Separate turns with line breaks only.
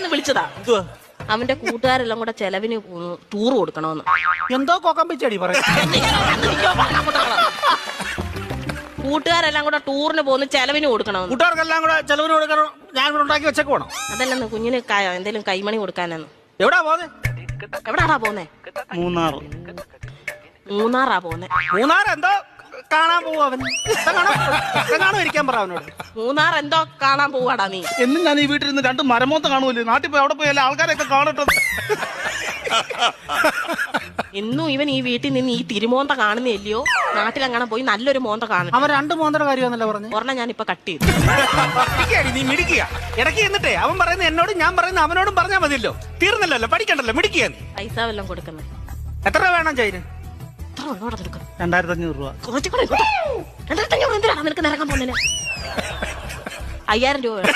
ഒന്ന് വിളിച്ചതാ. അവന്റെ കൂട്ടുകാരെല്ലാം കൂടെ ചെലവിന് ടൂർ കൊടുക്കണമെന്ന്.
എന്തോ കൊക്കം പിച്ചടി പറയും.
കൂട്ടുകാരെല്ലാം കൂടെ ടൂറിന് പോകുന്ന ചെലവിന് കൊടുക്കണമെന്ന്.
കൂട്ടുകാർക്കെല്ലാം കൂടെ ചെലവിന് കൊടുക്കണം. ഞാൻ ഇവിടെ ഉണ്ടാക്കി വെച്ചേക്ക് പോണം.
അതല്ലെന്ന് കുഞ്ഞിന് എന്തേലും കൈമണി കൊടുക്കാനെന്ന്.
എവിടാ പോന്നെ?
എവിടാടാ പോന്നെ? മൂന്നാറാ പോന്നെ.
മൂന്നാർ എന്തോ കാണാൻ പോവും അവൻ. കാണാൻ ഇരിക്കാൻ പറ അവനോട്.
മൂന്നാർ എന്തോ കാണാൻ പോവാടാ നീ.
എന്നും ഞാൻ ഈ വീട്ടിൽ നിന്ന് 2 മരമോത്ത കാണുമല്ലോ. നാട്ടിൽ പോയി അവിടെ പോയി എല്ലാ ആൾക്കാരെയൊക്കെ കാണട്ടെ.
ഇന്നും ഇവൻ ഈ വീട്ടിൽ നിന്ന് ഈ തിരുമോന്ത കാണുന്നില്ലയോ? നാട്ടിലങ്ങനെ പോയി നല്ലൊരു മോന്ത കാണും.
അവൻ 2 മോന്തയുടെ കാര്യമാണല്ലോ പറഞ്ഞു.
ഒരെണ്ണം ഞാൻ ഇപ്പൊ കട്ട് ചെയ്തു.
നീ മിടിക്കുക. ഇടയ്ക്ക് എന്നിട്ടേ അവൻ പറയുന്നത് എന്നോടും ഞാൻ പറയുന്നത് അവനോടും പറഞ്ഞാൽ മതിയല്ലോ. തീർന്നല്ലോ, പഠിക്കണ്ടല്ലോ, മിടിക്കുക.
പൈസ വല്ലതും കൊടുക്കുന്നത്.
എത്ര രൂപ വേണം ചൈന്?
2500 രൂപ.
2500 എന്തിനാണ് നിനക്ക് നിരക്കാൻ പോകുന്നതിന്? 5000 രൂപ വേണം.